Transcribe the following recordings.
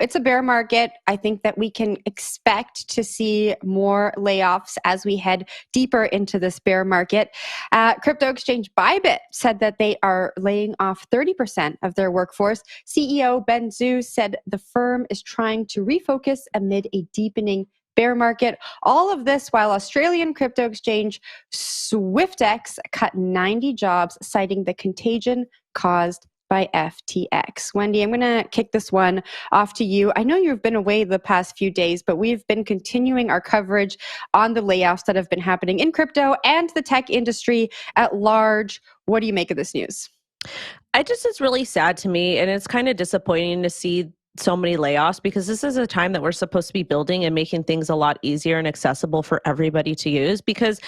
it's a bear market. I think that we can expect to see more layoffs as we head deeper into this bear market. Crypto exchange Bybit said that they are laying off 30% of their workforce. CEO Ben Zhu said the firm is trying to refocus amid a deepening bear market. All of this while Australian crypto exchange SwiftX cut 90 jobs, citing the contagion caused by FTX. Wendy, I'm going to kick this one off to you. I know you've been away the past few days, but we've been continuing our coverage on the layoffs that have been happening in crypto and the tech industry at large. What do you make of this news? It's really sad to me, and it's kind of disappointing to see so many layoffs, because this is a time that we're supposed to be building and making things a lot easier and accessible for everybody to use. Because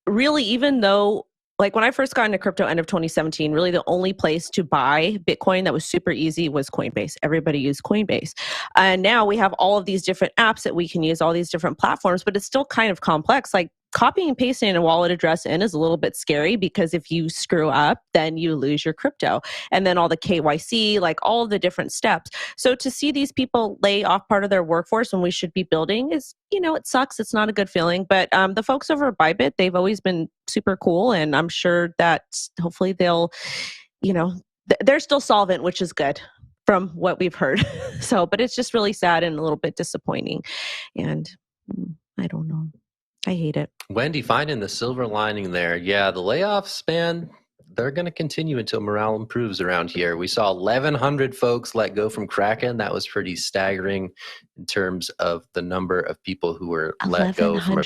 really, even though, like when I first got into crypto end of 2017, really the only place to buy Bitcoin that was super easy was Coinbase. Everybody used Coinbase. And now we have all of these different apps that we can use, all these different platforms, but it's still kind of complex. Like copying and pasting a wallet address in is a little bit scary, because if you screw up, then you lose your crypto. And then all the KYC, like all of the different steps. So to see these people lay off part of their workforce when we should be building is, it sucks. It's not a good feeling. But the folks over at Bybit, they've always been super cool. And I'm sure that hopefully they'll, they're still solvent, which is good from what we've heard. But it's just really sad and a little bit disappointing. And I don't know. I hate it. Wendy, finding the silver lining there. Yeah, the layoffs, man, they're going to continue until morale improves around here. We saw 1,100 folks let go from Kraken. That was pretty staggering in terms of the number of people who were let go from a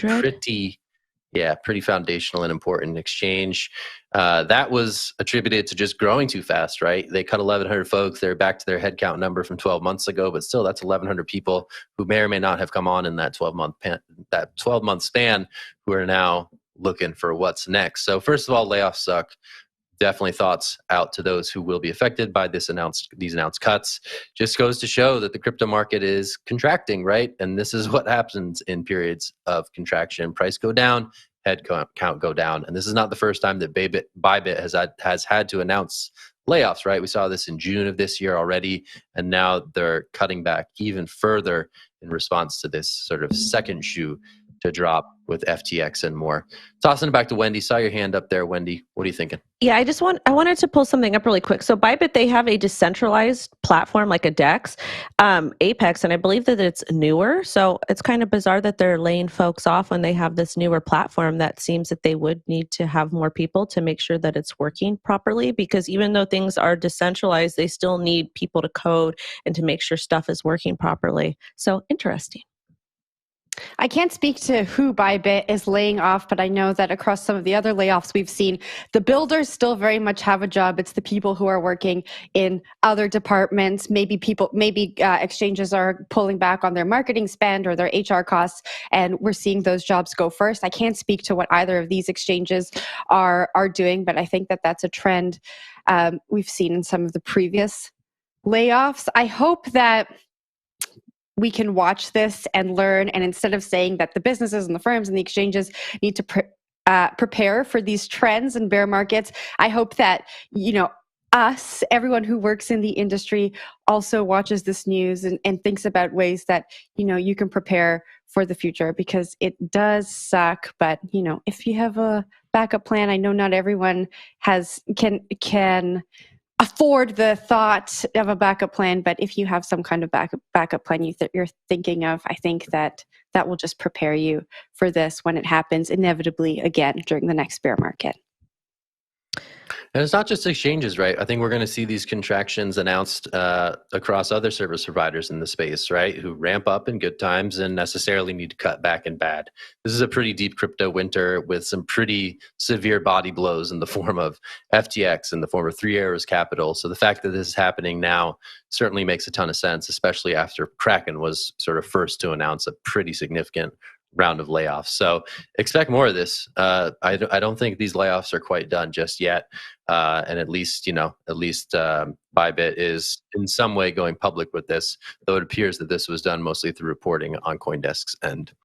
pretty foundational and important exchange. That was attributed to just growing too fast, right? They cut 1,100 folks. They're back to their headcount number from 12 months ago, but still that's 1,100 people who may or may not have come on in that 12-month span, who are now looking for what's next. So first of all, layoffs suck. Definitely thoughts out to those who will be affected by these announced cuts. Just goes to show that the crypto market is contracting, right? And this is what happens in periods of contraction. Price go down, head count go down. And this is not the first time that Bybit has had to announce layoffs, right? We saw this in June of this year already, and now they're cutting back even further in response to this sort of second shoe to drop with FTX and more. Tossing it back to Wendy. Saw your hand up there, Wendy. What are you thinking? Yeah, I wanted to pull something up really quick. So Bybit, they have a decentralized platform like a DEX, Apex, and I believe that it's newer. So it's kind of bizarre that they're laying folks off when they have this newer platform that seems that they would need to have more people to make sure that it's working properly, because even though things are decentralized, they still need people to code and to make sure stuff is working properly. So interesting. I can't speak to who Bybit is laying off, but I know that across some of the other layoffs we've seen, the builders still very much have a job. It's the people who are working in other departments. Maybe exchanges are pulling back on their marketing spend or their HR costs, and we're seeing those jobs go first. I can't speak to what either of these exchanges are doing, but I think that that's a trend we've seen in some of the previous layoffs. I hope that we can watch this and learn, and instead of saying that the businesses and the firms and the exchanges need to prepare for these trends and bear markets, I hope that everyone who works in the industry also watches this news and thinks about ways that you can prepare for the future, because it does suck. But if you have a backup plan, I know not everyone can afford the thought of a backup plan, but if you have some kind of backup plan you're thinking of, I think that will just prepare you for this when it happens inevitably again during the next bear market. And it's not just exchanges, right? I think we're going to see these contractions announced across other service providers in the space, right? Who ramp up in good times and necessarily need to cut back in bad. This is a pretty deep crypto winter with some pretty severe body blows in the form of FTX, in the form of Three Arrows Capital. So the fact that this is happening now certainly makes a ton of sense, especially after Kraken was sort of first to announce a pretty significant round of layoffs. So expect more of this. I don't think these layoffs are quite done just yet. And at least Bybit is in some way going public with this, though it appears that this was done mostly through reporting on CoinDesk's end.